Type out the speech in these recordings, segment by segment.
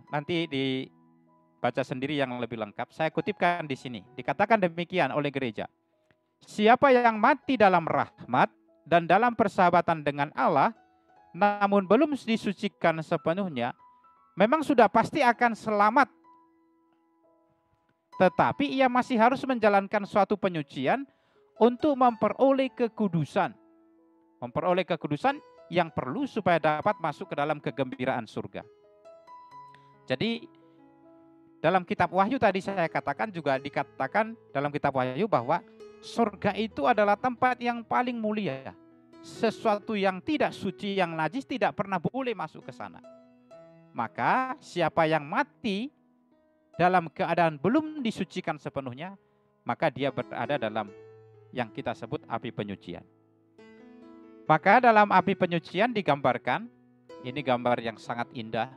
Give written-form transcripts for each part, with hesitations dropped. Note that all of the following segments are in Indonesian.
Nanti dibaca sendiri yang lebih lengkap. Saya kutipkan di sini. Dikatakan demikian oleh gereja. Siapa yang mati dalam rahmat dan dalam persahabatan dengan Allah, namun belum disucikan sepenuhnya, memang sudah pasti akan selamat. Tetapi ia masih harus menjalankan suatu penyucian untuk memperoleh kekudusan. Memperoleh kekudusan yang perlu supaya dapat masuk ke dalam kegembiraan surga. Jadi dalam kitab Wahyu tadi saya katakan juga dikatakan dalam kitab Wahyu bahwa surga itu adalah tempat yang paling mulia. Sesuatu yang tidak suci, yang najis tidak pernah boleh masuk ke sana. Maka siapa yang mati dalam keadaan belum disucikan sepenuhnya, maka dia berada dalam yang kita sebut api penyucian. Maka dalam api penyucian digambarkan, ini gambar yang sangat indah.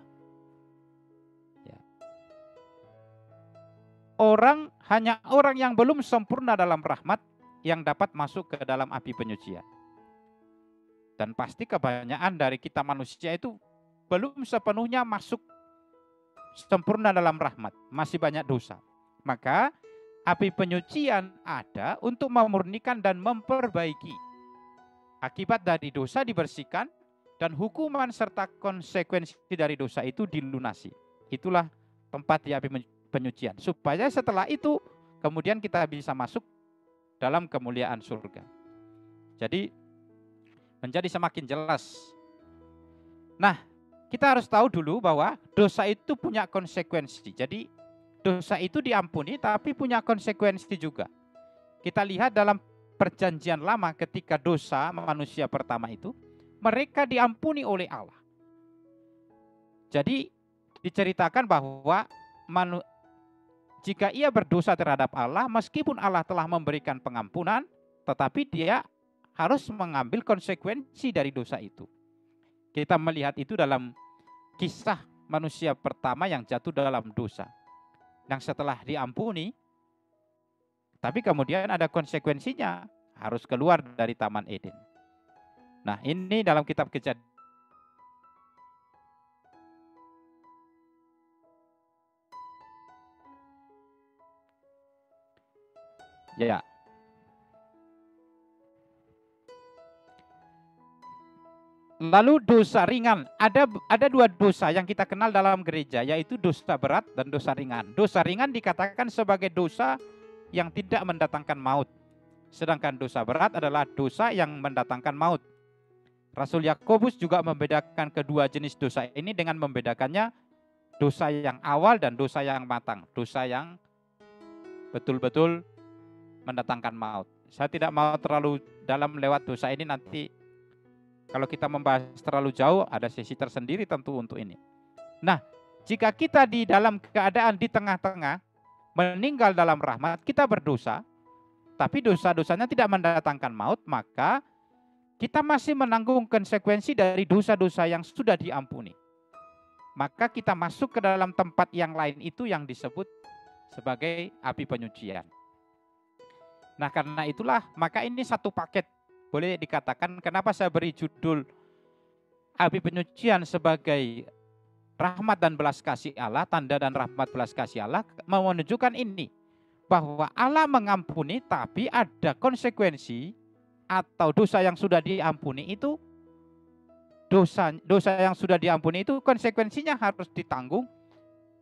Hanya orang yang belum sempurna dalam rahmat yang dapat masuk ke dalam api penyucian. Dan pasti kebanyakan dari kita manusia itu belum sepenuhnya masuk sempurna dalam rahmat, masih banyak dosa. Maka api penyucian ada untuk memurnikan dan memperbaiki. Akibat dari dosa dibersihkan dan hukuman serta konsekuensi dari dosa itu dilunasi. Itulah tempat di api penyucian. Supaya setelah itu kemudian kita bisa masuk dalam kemuliaan surga. Jadi menjadi semakin jelas. Nah, kita harus tahu dulu bahwa dosa itu punya konsekuensi. Jadi dosa itu diampuni tapi punya konsekuensi juga. Kita lihat dalam perjanjian lama ketika dosa manusia pertama itu, mereka diampuni oleh Allah. Jadi diceritakan bahwa jika ia berdosa terhadap Allah, meskipun Allah telah memberikan pengampunan, tetapi dia harus mengambil konsekuensi dari dosa itu. Kita melihat itu dalam kisah manusia pertama yang jatuh dalam dosa. Yang setelah diampuni, tapi kemudian ada konsekuensinya, harus keluar dari Taman Eden. Nah, ini dalam kitab Kejadian. Ya. Lalu dosa ringan, ada dua dosa yang kita kenal dalam gereja, yaitu dosa berat dan dosa ringan. Dosa ringan dikatakan sebagai dosa yang tidak mendatangkan maut. Sedangkan dosa berat adalah dosa yang mendatangkan maut. Rasul Yakobus juga membedakan kedua jenis dosa ini dengan membedakannya dosa yang awal dan dosa yang matang. Dosa yang betul-betul mendatangkan maut. Saya tidak mau terlalu dalam lewat dosa ini, nanti kalau kita membahas terlalu jauh ada sesi tersendiri tentu untuk ini. Nah, jika kita di dalam keadaan di tengah-tengah meninggal dalam rahmat, kita berdosa, tapi dosa-dosanya tidak mendatangkan maut, maka kita masih menanggung konsekuensi dari dosa-dosa yang sudah diampuni. Maka kita masuk ke dalam tempat yang lain itu yang disebut sebagai api penyucian. Nah, karena itulah, maka ini satu paket. Boleh dikatakan kenapa saya beri judul api penyucian sebagai rahmat dan belas kasih Allah, tanda dan rahmat belas kasih Allah, mau menunjukkan ini, bahwa Allah mengampuni tapi ada konsekuensi atau dosa yang sudah diampuni itu, dosa yang sudah diampuni itu konsekuensinya harus ditanggung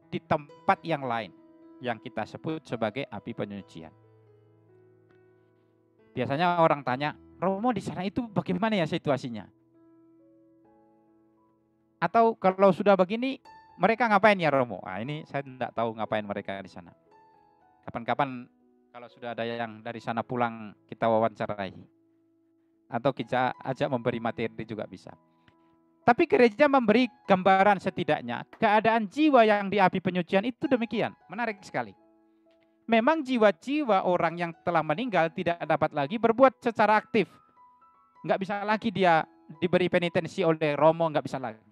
di tempat yang lain yang kita sebut sebagai api penyucian. Biasanya orang tanya, Romo di sana itu bagaimana ya situasinya? Atau kalau sudah begini, mereka ngapain ya Romo? Nah, ini saya tidak tahu ngapain mereka di sana. Kapan-kapan kalau sudah ada yang dari sana pulang, kita wawancarai. Atau kita ajak memberi materi juga bisa. Tapi gereja memberi gambaran setidaknya, keadaan jiwa yang di api penyucian itu demikian. Menarik sekali. Memang jiwa-jiwa orang yang telah meninggal tidak dapat lagi berbuat secara aktif. Nggak bisa lagi dia diberi penitensi oleh Romo, nggak bisa lagi.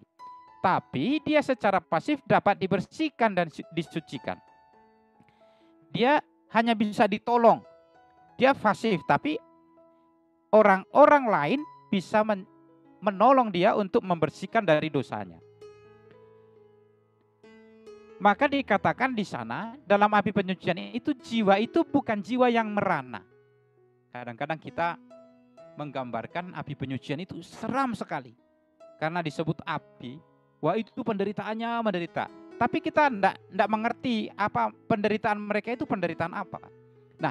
Tapi dia secara pasif dapat dibersihkan dan disucikan. Dia hanya bisa ditolong. Dia pasif, tapi orang-orang lain bisa menolong dia untuk membersihkan dari dosanya. Maka dikatakan di sana dalam api penyucian itu jiwa itu bukan jiwa yang merana. Kadang-kadang kita menggambarkan api penyucian itu seram sekali. Karena disebut api, wah itu penderitaannya menderita. Tapi kita enggak mengerti apa penderitaan mereka itu penderitaan apa. Nah,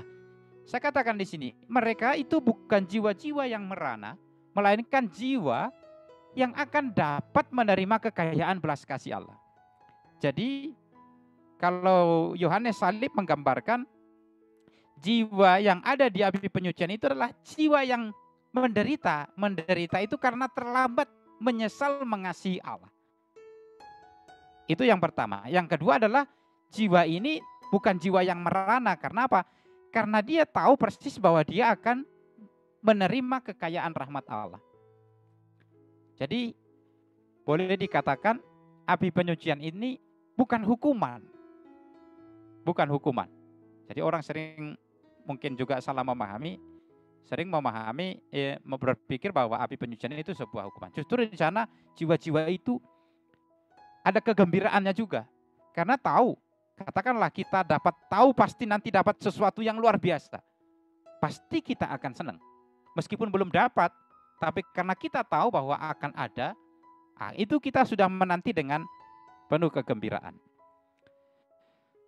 saya katakan di sini, mereka itu bukan jiwa-jiwa yang merana, melainkan jiwa yang akan dapat menerima kekayaan belas kasih Allah. Jadi, kalau Yohanes Salib menggambarkan jiwa yang ada di api penyucian itu adalah jiwa yang menderita. Menderita itu karena terlambat menyesal mengasihi Allah. Itu yang pertama. Yang kedua adalah jiwa ini bukan jiwa yang merana. Karena apa? Karena dia tahu persis bahwa dia akan menerima kekayaan rahmat Allah. Jadi boleh dikatakan api penyucian ini bukan hukuman. Bukan hukuman. Jadi orang sering mungkin juga salah memahami, sering memahami, berpikir bahwa api penyucian itu sebuah hukuman. Justru di sana jiwa-jiwa itu ada kegembiraannya juga. Karena tahu, katakanlah kita dapat tahu pasti nanti dapat sesuatu yang luar biasa. Pasti kita akan senang. Meskipun belum dapat, tapi karena kita tahu bahwa akan ada, itu kita sudah menanti dengan penuh kegembiraan.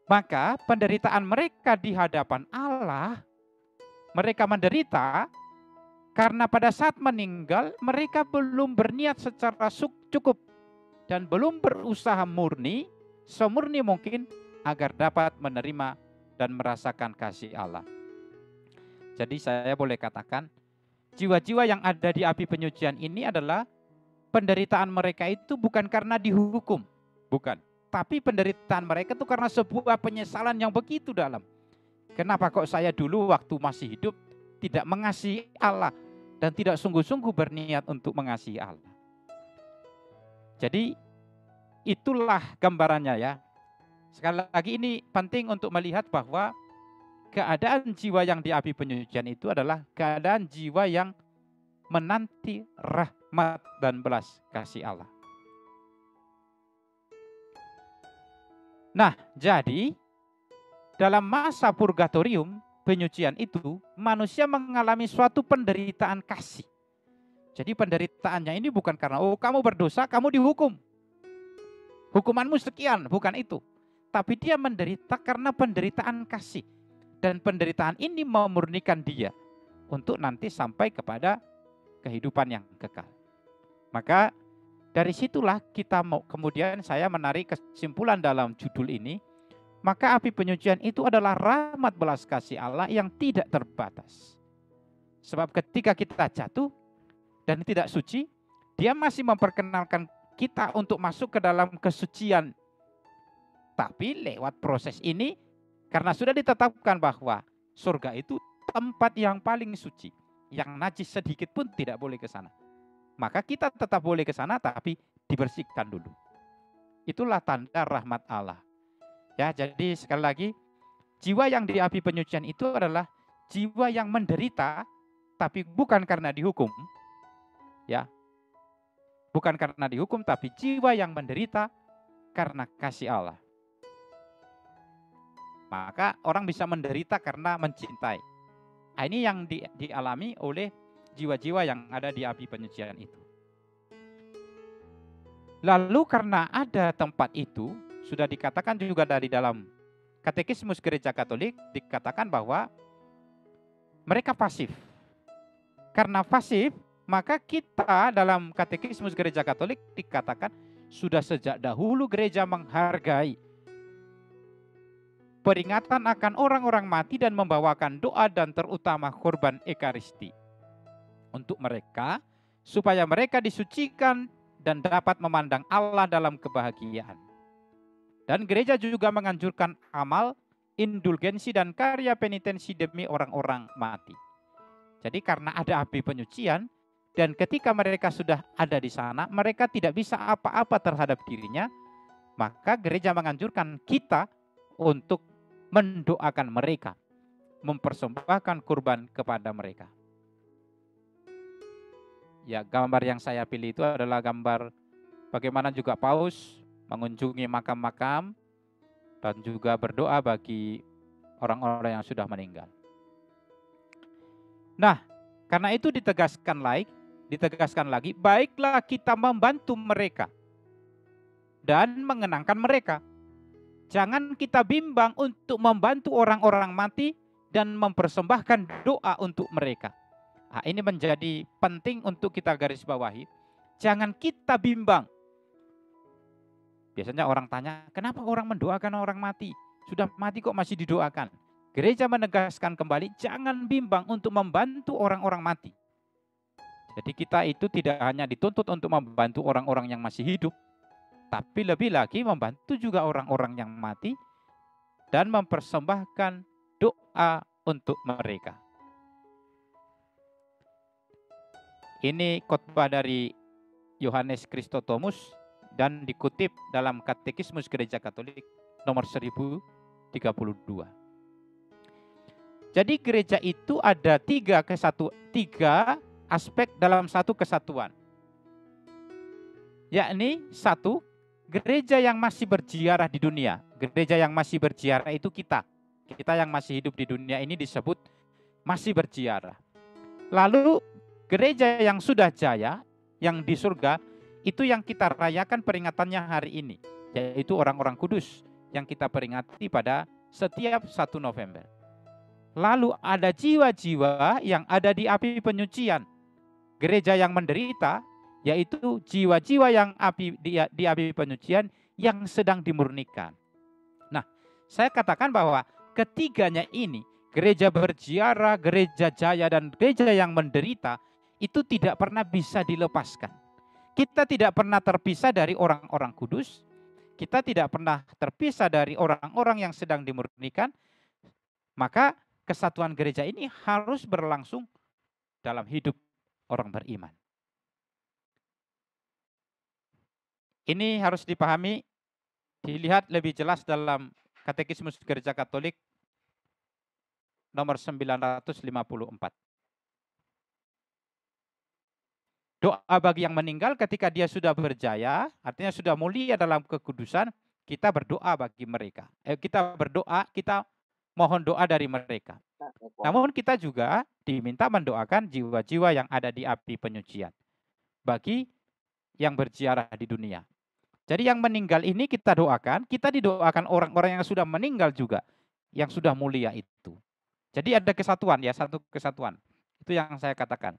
Maka penderitaan mereka di hadapan Allah, mereka menderita karena pada saat meninggal mereka belum berniat secara cukup dan belum berusaha murni, semurni mungkin agar dapat menerima dan merasakan kasih Allah. Jadi saya boleh katakan, jiwa-jiwa yang ada di api penyucian ini adalah penderitaan mereka itu bukan karena dihukum, bukan. Tapi penderitaan mereka itu karena sebuah penyesalan yang begitu dalam. Kenapa kok saya dulu waktu masih hidup tidak mengasihi Allah dan tidak sungguh-sungguh berniat untuk mengasihi Allah. Jadi itulah gambarannya ya. Sekali lagi ini penting untuk melihat bahwa keadaan jiwa yang di api penyucian itu adalah keadaan jiwa yang menanti rahmat dan belas kasih Allah. Nah, jadi dalam masa purgatorium, penyucian itu, manusia mengalami suatu penderitaan kasih. Jadi penderitaannya ini bukan karena, oh kamu berdosa, kamu dihukum. Hukumanmu sekian, bukan itu. Tapi dia menderita karena penderitaan kasih. Dan penderitaan ini memurnikan dia untuk nanti sampai kepada kehidupan yang kekal. Maka dari situlah kita kemudian saya menarik kesimpulan dalam judul ini. Maka api penyucian itu adalah rahmat belas kasih Allah yang tidak terbatas. Sebab ketika kita jatuh dan tidak suci, dia masih memperkenalkan kita untuk masuk ke dalam kesucian. Tapi lewat proses ini, karena sudah ditetapkan bahwa surga itu tempat yang paling suci. Yang najis sedikit pun tidak boleh ke sana. Maka kita tetap boleh ke sana tapi dibersihkan dulu. Itulah tanda rahmat Allah. Ya, jadi sekali lagi, jiwa yang di api penyucian itu adalah jiwa yang menderita tapi bukan karena dihukum. Ya. Bukan karena dihukum tapi jiwa yang menderita karena kasih Allah. Maka orang bisa menderita karena mencintai. Nah, ini yang dialami oleh jiwa-jiwa yang ada di api penyucian itu. Lalu karena ada tempat itu, sudah dikatakan juga dari dalam Katekismus Gereja Katolik, dikatakan bahwa mereka pasif. Karena pasif, maka kita dalam Katekismus Gereja Katolik dikatakan sudah sejak dahulu gereja menghargai peringatan akan orang-orang mati dan membawakan doa dan terutama korban Ekaristi untuk mereka, supaya mereka disucikan dan dapat memandang Allah dalam kebahagiaan. Dan gereja juga menganjurkan amal, indulgensi dan karya penitensi demi orang-orang mati. Jadi karena ada api penyucian, Dan ketika mereka sudah ada di sana, mereka tidak bisa apa-apa terhadap dirinya, maka gereja menganjurkan kita untuk mendoakan mereka, mempersembahkan kurban kepada mereka. Ya, gambar yang saya pilih itu adalah gambar bagaimana juga Paus mengunjungi makam-makam dan juga berdoa bagi orang-orang yang sudah meninggal. Nah, karena itu ditegaskan lagi, baiklah kita membantu mereka dan mengenangkan mereka. Jangan kita bimbang untuk membantu orang-orang mati dan mempersembahkan doa untuk mereka. Nah, ini menjadi penting untuk kita garis bawahi. Jangan kita bimbang. Biasanya orang tanya, kenapa orang mendoakan orang mati? Sudah mati kok masih didoakan? Gereja menegaskan kembali, jangan bimbang untuk membantu orang-orang mati. Jadi kita itu tidak hanya dituntut untuk membantu orang-orang yang masih hidup, tapi lebih lagi membantu juga orang-orang yang mati dan mempersembahkan doa untuk mereka. Ini khotbah dari Yohanes Kristotomus dan dikutip dalam Katekismus Gereja Katolik nomor 1032. Jadi gereja itu ada tiga aspek dalam satu kesatuan. Yakni satu, gereja yang masih berziarah di dunia. Gereja yang masih berziarah itu kita. Kita yang masih hidup di dunia ini disebut masih berziarah. Lalu gereja yang sudah jaya, yang di surga, itu yang kita rayakan peringatannya hari ini. Yaitu orang-orang kudus yang kita peringati pada setiap 1 November. Lalu ada jiwa-jiwa yang ada di api penyucian. Gereja yang menderita, yaitu jiwa-jiwa yang di api penyucian yang sedang dimurnikan. Nah, saya katakan bahwa ketiganya ini, gereja berziarah, gereja jaya, dan gereja yang menderita, itu tidak pernah bisa dilepaskan. Kita tidak pernah terpisah dari orang-orang kudus, kita tidak pernah terpisah dari orang-orang yang sedang dimurnikan, maka kesatuan gereja ini harus berlangsung dalam hidup orang beriman. Ini harus dipahami, dilihat lebih jelas dalam Katekismus Gereja Katolik nomor 954. Doa bagi yang meninggal ketika dia sudah berjaya, artinya sudah mulia dalam kekudusan, kita berdoa bagi mereka. Kita berdoa, kita mohon doa dari mereka. Namun kita juga diminta mendoakan jiwa-jiwa yang ada di api penyucian bagi yang berziarah di dunia. Jadi yang meninggal ini kita doakan, kita didoakan orang-orang yang sudah meninggal juga, yang sudah mulia itu. Jadi ada kesatuan ya, satu kesatuan. Itu yang saya katakan.